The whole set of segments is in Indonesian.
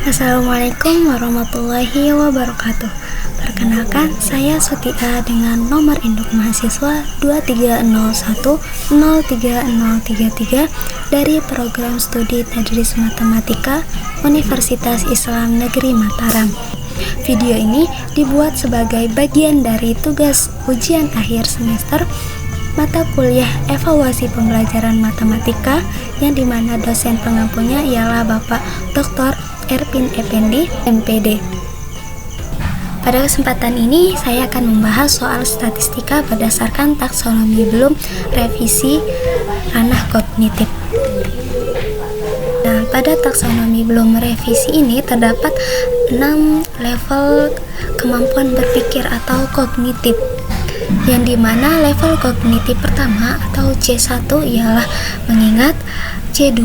Assalamualaikum warahmatullahi wabarakatuh. Perkenalkan, saya Sutia dengan nomor induk mahasiswa 230103033 dari program studi Tadris Matematika Universitas Islam Negeri Mataram. Video ini dibuat sebagai bagian dari tugas ujian akhir semester mata kuliah evaluasi pembelajaran matematika yang dimana dosen pengampunya ialah Bapak Dr. Erpin Effendi, MPD. Pada kesempatan ini, saya akan membahas soal statistika berdasarkan taksonomi Bloom revisi ranah kognitif. Nah, pada taksonomi Bloom revisi ini terdapat 6 level kemampuan berpikir atau kognitif, yang dimana level kognitif pertama atau C1 ialah mengingat, C2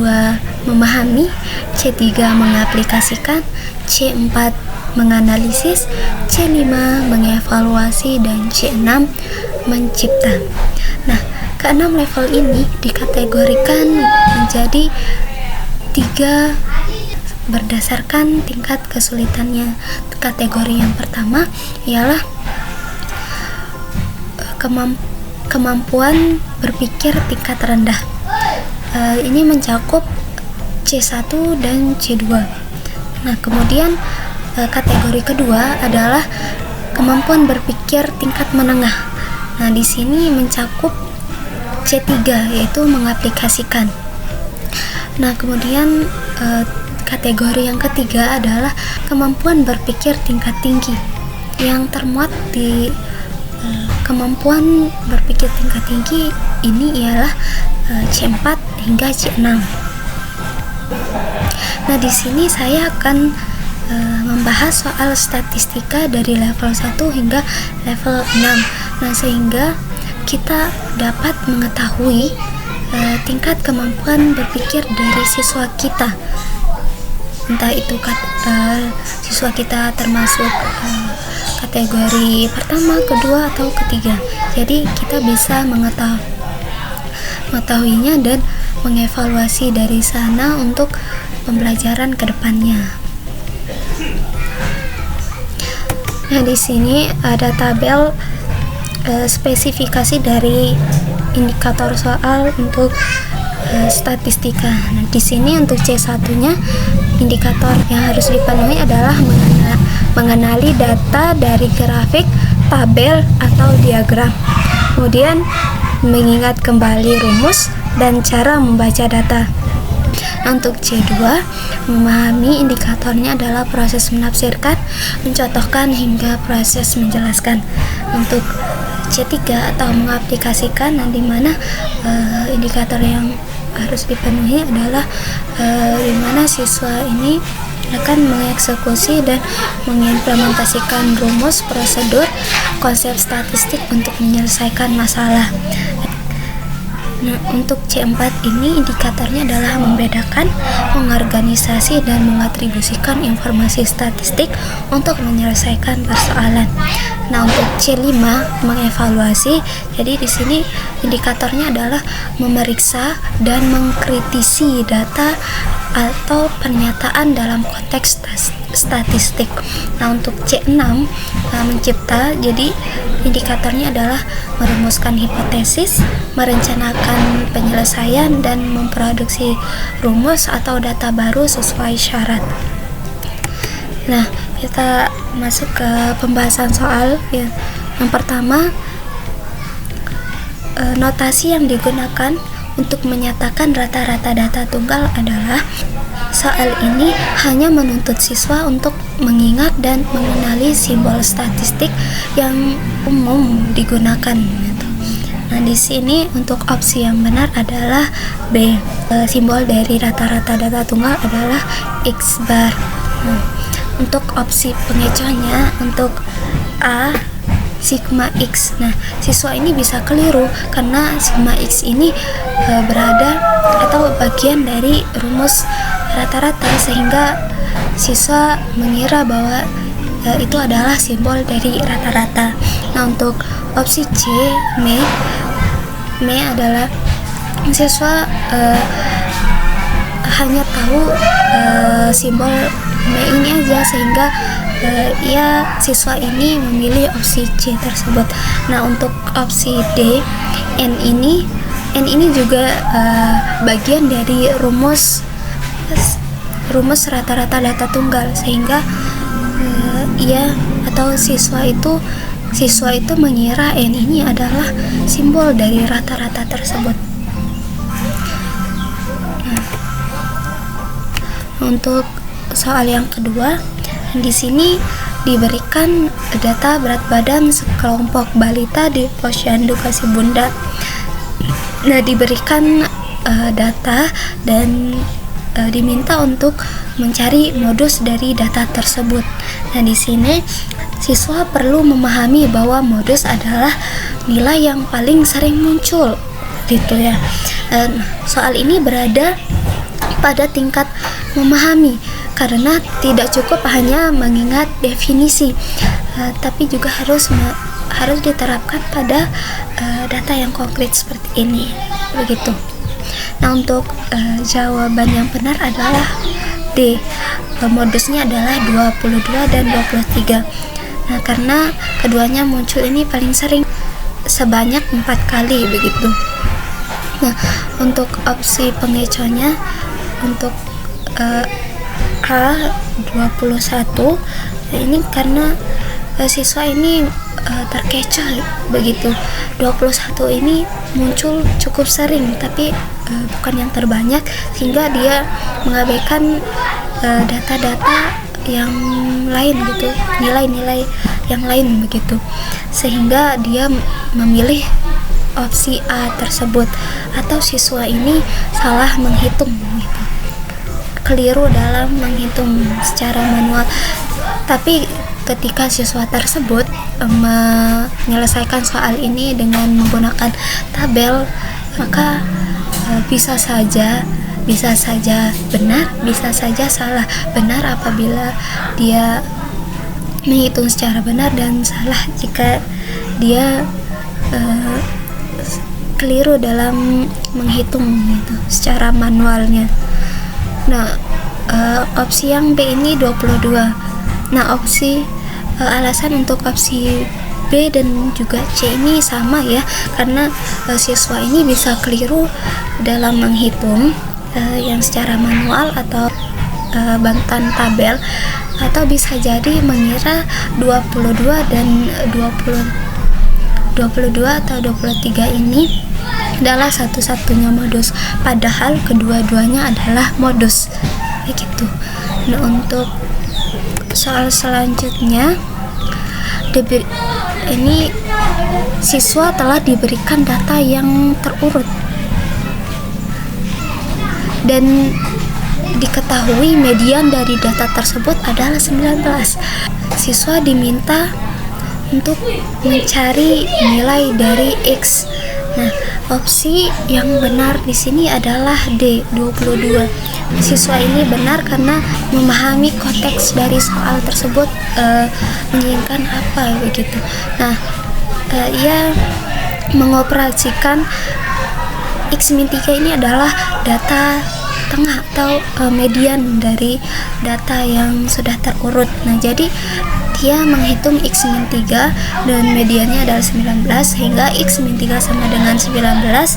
memahami, C3 mengaplikasikan, C4 menganalisis, C5 mengevaluasi, dan C6 mencipta. Nah, keenam level ini dikategorikan menjadi 3 berdasarkan tingkat kesulitannya. Kategori yang pertama ialah kemampuan berpikir tingkat rendah. Ini mencakup C1 dan C2. Nah, kemudian kategori kedua adalah kemampuan berpikir tingkat menengah. Nah, di sini mencakup C3, yaitu mengaplikasikan. Nah, kemudian kategori yang ketiga adalah kemampuan berpikir tingkat tinggi, yang termuat di kemampuan berpikir tingkat tinggi ini ialah C4 hingga C6. Nah, di sini saya akan membahas soal statistika dari level 1 hingga level 6. Nah, sehingga kita dapat mengetahui tingkat kemampuan berpikir dari siswa kita. Entah itu siswa kita termasuk kategori pertama, kedua, atau ketiga. Jadi kita bisa mengetahuinya dan mengevaluasi dari sana untuk pembelajaran kedepannya. Nah, di sini ada tabel spesifikasi dari indikator soal untuk statistika. Nah, di sini untuk C1-nya indikator yang harus dipenuhi adalah mengenali data dari grafik, tabel, atau diagram. Kemudian mengingat kembali rumus dan cara membaca data. Untuk C2, memahami indikatornya adalah proses menafsirkan, mencontohkan, hingga proses menjelaskan. Untuk C3 atau mengaplikasikan, di mana indikator yang harus dipenuhi adalah di mana siswa ini akan mengeksekusi dan mengimplementasikan rumus, prosedur, konsep statistik untuk menyelesaikan masalah. Nah, untuk C4 ini indikatornya adalah membedakan, mengorganisasi, dan mengatribusikan informasi statistik untuk menyelesaikan persoalan. Nah, untuk C5 mengevaluasi. Jadi di sini indikatornya adalah memeriksa dan mengkritisi data atau pernyataan dalam konteks statistik. Nah, untuk C6 mencipta. Jadi indikatornya adalah merumuskan hipotesis, merencanakan penyelesaian, dan memproduksi rumus atau data baru sesuai syarat. Nah, kita masuk ke pembahasan soal. Yang pertama, notasi yang digunakan untuk menyatakan rata-rata data tunggal adalah soal ini hanya menuntut siswa untuk mengingat dan mengenali simbol statistik yang umum digunakan. Nah, di sini untuk opsi yang benar adalah B. Simbol dari rata-rata data tunggal adalah X bar. Untuk opsi pengecohnya, untuk A, sigma X. Nah, siswa ini bisa keliru karena sigma X ini berada atau bagian dari rumus rata-rata, sehingga siswa mengira bahwa itu adalah simbol dari rata-rata. Nah, untuk opsi C, M adalah siswa hanya tahu simbol ini aja, sehingga siswa ini memilih opsi C tersebut. Nah, untuk opsi D, N ini juga bagian dari rumus rata-rata data tunggal, sehingga siswa itu mengira N ini adalah simbol dari rata-rata tersebut. Untuk soal yang kedua, di sini diberikan data berat badan sekelompok balita di posyandu Kasih Bunda. Nah, diberikan data dan diminta untuk mencari modus dari data tersebut. Nah, di sini siswa perlu memahami bahwa modus adalah nilai yang paling sering muncul, gitu ya. Soal ini berada pada tingkat memahami, karena tidak cukup hanya mengingat definisi, tapi juga harus diterapkan pada data yang konkret seperti ini, begitu. Nah, untuk jawaban yang benar adalah D. Modusnya adalah 22 dan 23. Nah, karena keduanya muncul ini paling sering, sebanyak 4 kali, begitu. Nah, untuk opsi pengecohnya, untuk A21, ini karena siswa ini terkecoh, begitu. 21 ini muncul cukup sering, tapi bukan yang terbanyak, sehingga dia mengabaikan data-data yang lain, gitu, nilai-nilai yang lain, begitu, sehingga dia memilih opsi A tersebut. Atau siswa ini salah menghitung, gitu, keliru dalam menghitung secara manual. Tapi ketika siswa tersebut menyelesaikan soal ini dengan menggunakan tabel, maka bisa saja benar, bisa saja salah. Benar apabila dia menghitung secara benar, dan salah jika dia keliru dalam menghitung, gitu, secara manualnya. Nah, opsi yang B ini 22. Nah, alasan untuk opsi B dan juga C ini sama ya, karena siswa ini bisa keliru dalam menghitung yang secara manual atau bantuan tabel, atau bisa jadi mengira 22 dan 22 atau 23 ini adalah satu-satunya modus, padahal kedua-duanya adalah modus, begitu. Nah, untuk soal selanjutnya, ini siswa telah diberikan data yang terurut dan diketahui median dari data tersebut adalah 19. Siswa diminta untuk mencari nilai dari X. Nah, opsi yang benar di sini adalah D, 22. Siswa ini benar karena memahami konteks dari soal tersebut menginginkan apa, begitu. Nah, ia mengoperasikan X-3 ini adalah data tengah atau median dari data yang sudah terurut. Nah, jadi dia menghitung X-3 dan mediannya adalah 19, sehingga X-3 sama dengan 19.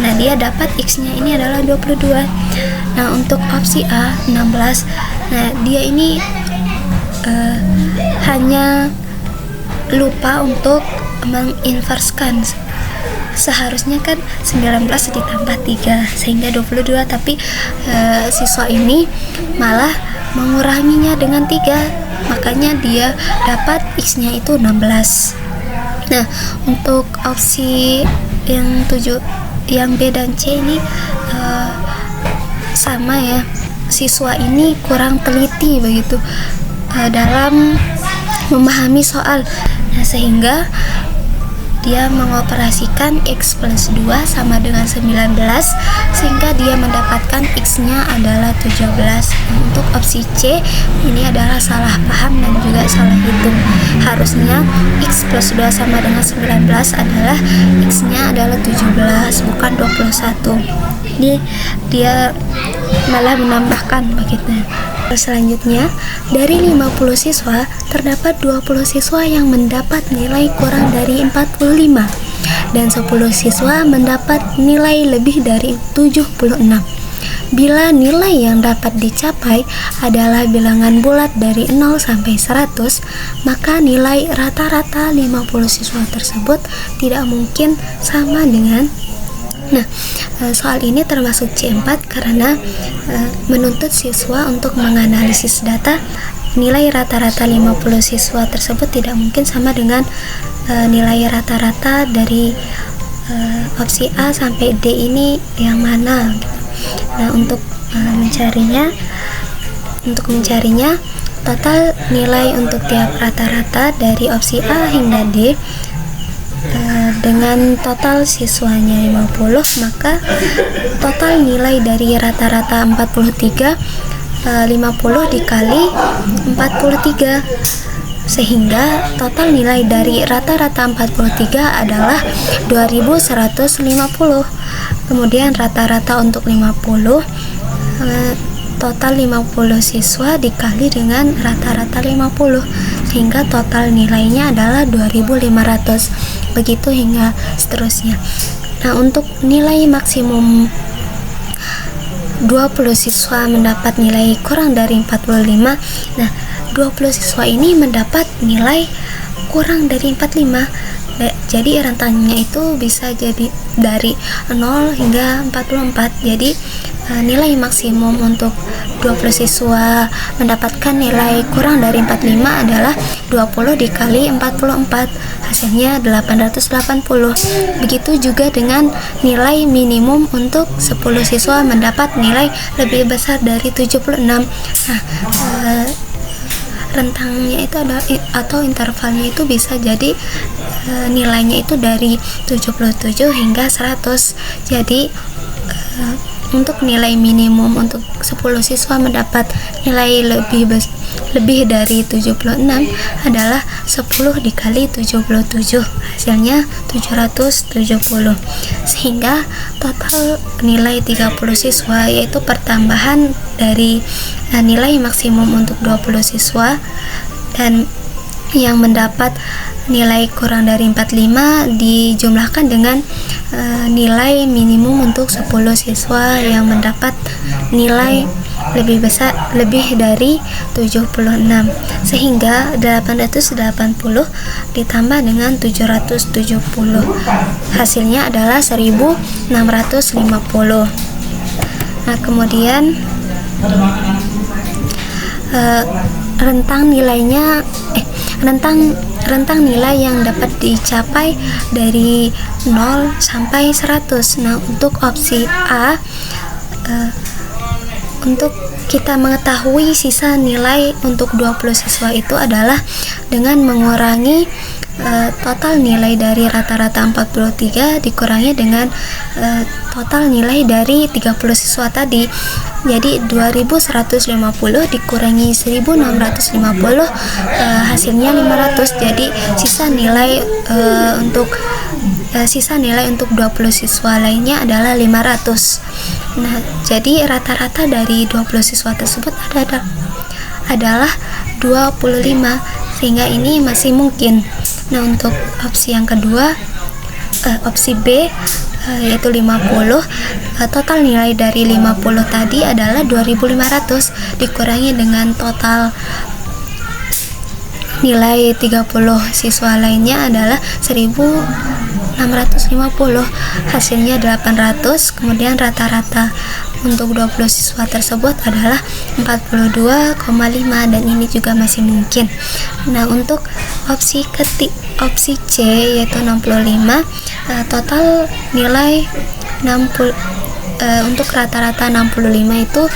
Nah, dia dapat X-nya ini adalah 22. Nah, untuk opsi A, 16. Nah, dia ini hanya lupa untuk menginverskan. Seharusnya kan 19 ditambah 3 sehingga 22, tapi siswa ini malah menguranginya dengan 3, makanya dia dapat X-nya itu 16. Nah, untuk opsi yang 7, yang B dan C ini sama ya, siswa ini kurang teliti, begitu, dalam memahami soal. Nah, sehingga dia mengoperasikan X plus 2 sama dengan 19, sehingga dia mendapatkan X-nya adalah 17. Untuk opsi C ini adalah salah paham dan juga salah hitung. Harusnya X plus 2 sama dengan 19 adalah X-nya adalah 17, bukan 21. Ini dia malah menambahkan, begitu. Selanjutnya, dari 50 siswa, terdapat 20 siswa yang mendapat nilai kurang dari 45 dan 10 siswa mendapat nilai lebih dari 76. Bila nilai yang dapat dicapai adalah bilangan bulat dari 0 sampai 100, maka nilai rata-rata 50 siswa tersebut tidak mungkin sama dengan. Nah, soal ini termasuk C4 karena menuntut siswa untuk menganalisis data. Nilai rata-rata 50 siswa tersebut tidak mungkin sama dengan nilai rata-rata dari opsi A sampai D ini yang mana gitu. Nah, untuk mencarinya total nilai untuk tiap rata-rata dari opsi A hingga D dengan total siswanya 50, maka total nilai dari rata-rata 43 50 dikali 43, sehingga total nilai dari rata-rata 43 adalah 2150. Kemudian rata-rata untuk 50, total 50 siswa dikali dengan rata-rata 50, sehingga total nilainya adalah 2500. Begitu hingga seterusnya. Nah, untuk nilai maksimum 20 siswa mendapat nilai kurang dari 45. Nah, 20 siswa ini mendapat nilai kurang dari 45. Jadi rentangnya itu bisa jadi dari 0 hingga 44. Jadi nilai maksimum untuk 20 siswa mendapatkan nilai kurang dari 45 adalah 20 dikali 44, hasilnya 880. Begitu juga dengan nilai minimum untuk 10 siswa mendapat nilai lebih besar dari 76. Nah, rentangnya itu ada atau intervalnya itu bisa jadi nilainya itu dari 77 hingga 100. Jadi untuk nilai minimum untuk 10 siswa mendapat nilai lebih dari 76 adalah 10 dikali 77, hasilnya 770. Sehingga total nilai 30 siswa yaitu pertambahan dari nilai maksimum untuk 20 siswa dan yang mendapat nilai kurang dari 45 dijumlahkan dengan nilai minimum untuk 10 siswa yang mendapat nilai lebih dari 76, sehingga 880 ditambah dengan 770, hasilnya adalah 1650. Nah, kemudian rentang nilai yang dapat dicapai dari 0 sampai 100. Nah, untuk opsi A, untuk kita mengetahui sisa nilai untuk 20 siswa itu adalah dengan mengurangi total nilai dari rata-rata 43 dikurangi dengan total nilai dari 30 siswa tadi. Jadi 2150 dikurangi 1650, hasilnya 500. Jadi sisa nilai untuk 20 siswa lainnya adalah 500. Nah, jadi rata-rata dari 20 siswa tersebut adalah 25, sehingga ini masih mungkin. Nah, untuk opsi yang kedua, opsi B yaitu 50, total nilai dari 50 tadi adalah 2500 dikurangi dengan total nilai 30 siswa lainnya adalah 1650, hasilnya 800. Kemudian rata-rata untuk 20 siswa tersebut adalah 42,5 dan ini juga masih mungkin. Nah, untuk opsi C yaitu 65, total nilai 60 untuk rata-rata 65 itu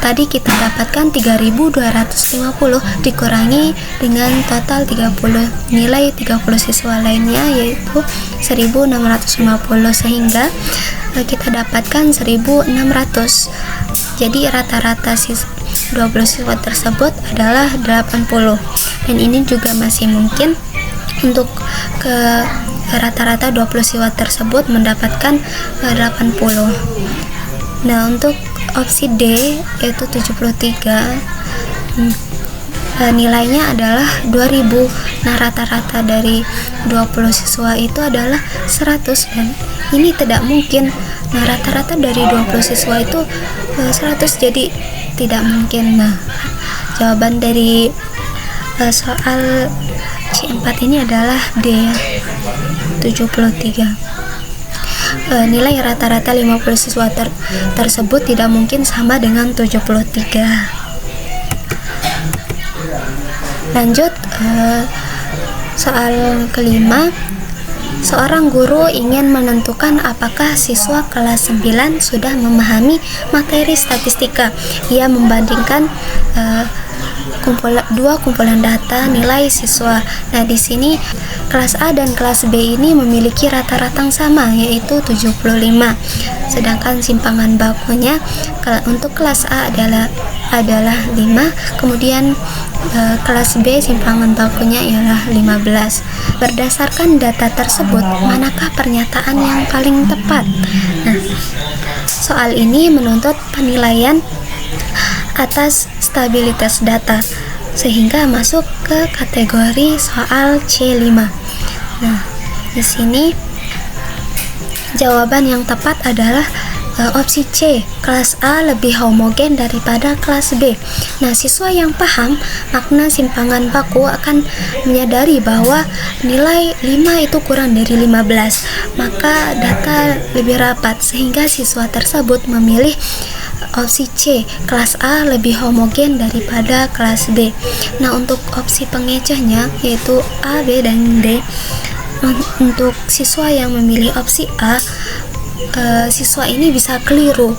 tadi kita dapatkan 3250 dikurangi dengan total 30 nilai 30 siswa lainnya yaitu 1650, sehingga kita dapatkan 1600. Jadi rata-rata 20 siswa tersebut adalah 80 dan ini juga masih mungkin untuk ke rata-rata 20 siswa tersebut mendapatkan 80. Nah, untuk opsi D yaitu 73, nilainya adalah 2000. Nah, rata-rata dari 20 siswa itu adalah 100, dan ini tidak mungkin. Nah, rata-rata dari 20 siswa itu 100, jadi tidak mungkin. Nah, jawaban dari soal C4 ini adalah D, 73. Nilai rata-rata 50 siswa tersebut tidak mungkin sama dengan 73. Lanjut, soal kelima. Seorang guru ingin menentukan apakah siswa kelas 9 sudah memahami materi statistika. Ia membandingkan dua kumpulan data nilai siswa. Nah, di sini kelas A dan kelas B ini memiliki rata-rata yang sama, yaitu 75. Sedangkan simpangan bakunya untuk kelas A adalah 5, kemudian kelas B simpangan bakunya ialah 15. Berdasarkan data tersebut, manakah pernyataan yang paling tepat? Nah, soal ini menuntut penilaian atas stabilitas data, sehingga masuk ke kategori soal C5. Nah, di sini jawaban yang tepat adalah opsi C, kelas A lebih homogen daripada kelas B. Nah, siswa yang paham makna simpangan baku akan menyadari bahwa nilai 5 itu kurang dari 15, maka data lebih rapat, sehingga siswa tersebut memilih opsi C, kelas A lebih homogen daripada kelas B. Nah, untuk opsi pengecohnya yaitu A, B, dan D. Untuk siswa yang memilih opsi A, siswa ini bisa keliru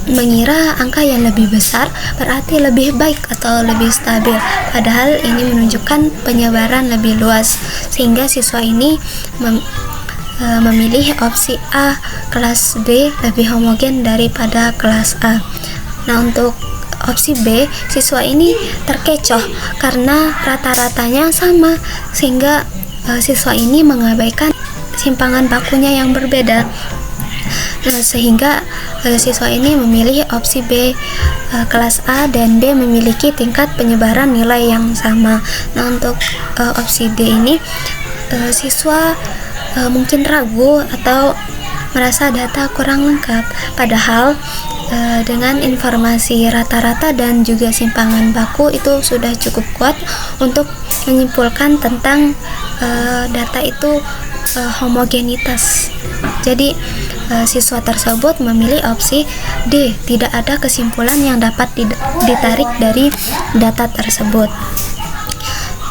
mengira angka yang lebih besar berarti lebih baik atau lebih stabil, padahal ini menunjukkan penyebaran lebih luas, sehingga siswa ini memilih opsi A, kelas B lebih homogen daripada kelas A. Nah, untuk opsi B, siswa ini terkecoh karena rata-ratanya sama, sehingga siswa ini mengabaikan simpangan bakunya yang berbeda. Nah, sehingga siswa ini memilih opsi B, kelas A dan B memiliki tingkat penyebaran nilai yang sama. Nah, untuk opsi D ini siswa mungkin ragu atau merasa data kurang lengkap, padahal dengan informasi rata-rata dan juga simpangan baku itu sudah cukup kuat untuk menyimpulkan tentang data itu homogenitas. Jadi siswa tersebut memilih opsi D, tidak ada kesimpulan yang dapat ditarik dari data tersebut.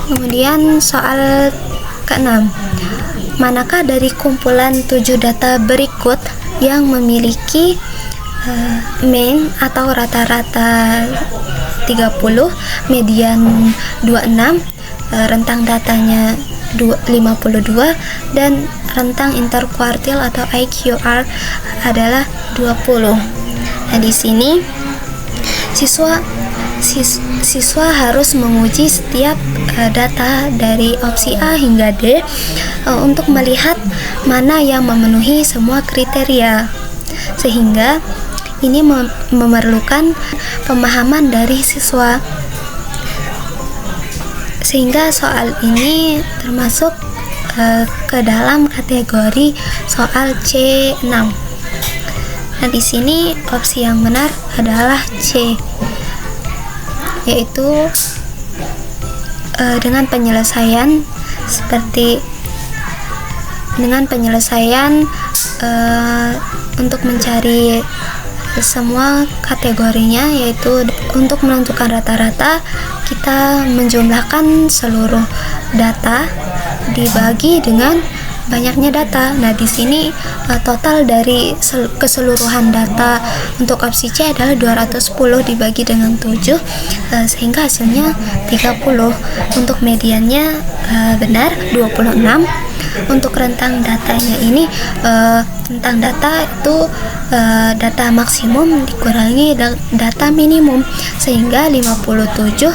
Kemudian soal ke-6, manakah dari kumpulan 7 data berikut yang memiliki mean atau rata-rata 30, median 26, rentang datanya 52, dan rentang interkuartil atau IQR adalah 20. Nah, di sini siswa harus menguji setiap data dari opsi A hingga D untuk melihat mana yang memenuhi semua kriteria, sehingga ini memerlukan pemahaman dari siswa, sehingga soal ini termasuk ke dalam kategori soal C6. Nah, di sini opsi yang benar adalah C, yaitu dengan penyelesaian untuk mencari semua kategorinya, yaitu untuk menentukan rata-rata kita menjumlahkan seluruh data dibagi dengan banyaknya data. Nah, di sini total dari keseluruhan data untuk opsi C adalah 210 dibagi dengan 7, sehingga hasilnya 30. Untuk mediannya benar 26. Untuk rentang datanya ini rentang data itu data maksimum dikurangi data minimum, sehingga 57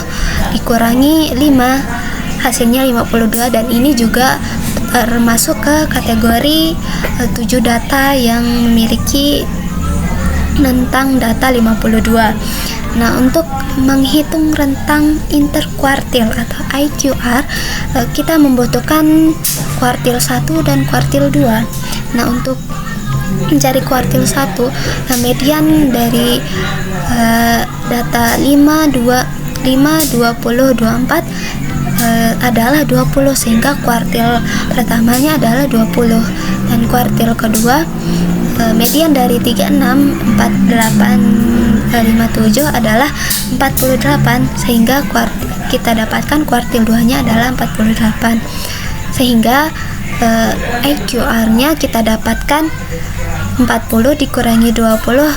dikurangi 5 hasilnya 52, dan ini juga termasuk ke kategori 7 data yang memiliki rentang data 52. Nah, untuk menghitung rentang interkuartil atau IQR, kita membutuhkan kuartil 1 dan kuartil 2. Nah, untuk mencari kuartil 1, median dari data 5, 20, 24 adalah 20, sehingga kuartil pertamanya adalah 20, dan kuartil kedua median dari 36, 48, 57 adalah 48, sehingga kita dapatkan kuartil 2 nya adalah 48, sehingga IQR-nya kita dapatkan 40 dikurangi 20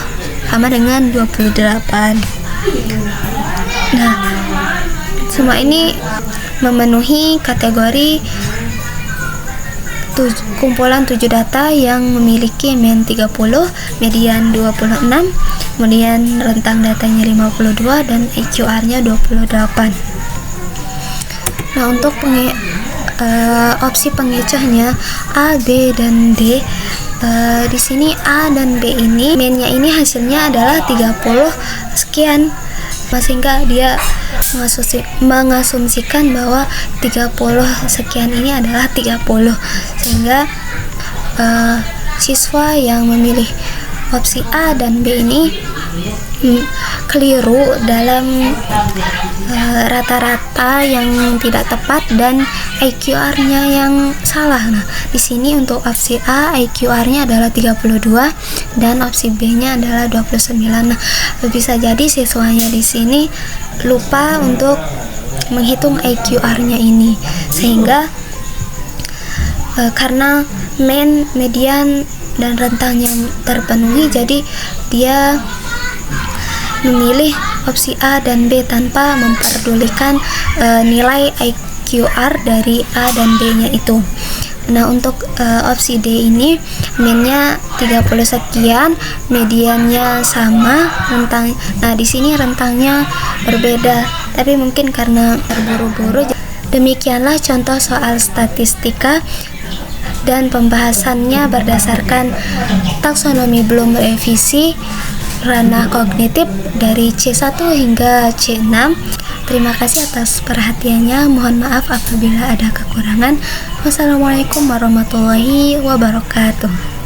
sama dengan 28. Nah, semua ini memenuhi kategori kumpulan 7 data yang memiliki mean 30, median 26, kemudian rentang datanya 52, dan IQR-nya 28. Nah, untuk opsi pengecohnya A, B, dan D. Di sini A dan B ini mean-nya ini hasilnya adalah 30 sekian, sehingga dia mengasumsikan bahwa 30 sekian ini adalah 30, sehingga siswa yang memilih opsi A dan B ini keliru dalam rata-rata yang tidak tepat dan IQR-nya yang salah. Nah, di sini untuk opsi A IQR-nya adalah 32 dan opsi B-nya adalah 29. Nah, bisa jadi siswanya di sini lupa untuk menghitung IQR-nya ini, sehingga karena mean, median, dan rentangnya terpenuhi, jadi dia memilih opsi A dan B tanpa memperdulikan nilai IQR dari A dan B-nya itu. Nah, untuk opsi D ini mean-nya 30 sekian, mediannya sama, rentang. Nah, di sini rentangnya berbeda, tapi mungkin karena terburu-buru. Demikianlah contoh soal statistika dan pembahasannya berdasarkan taksonomi belum revisi ranah kognitif dari C1 hingga C6. Terima kasih atas perhatiannya. Mohon maaf apabila ada kekurangan. Wassalamualaikum warahmatullahi wabarakatuh.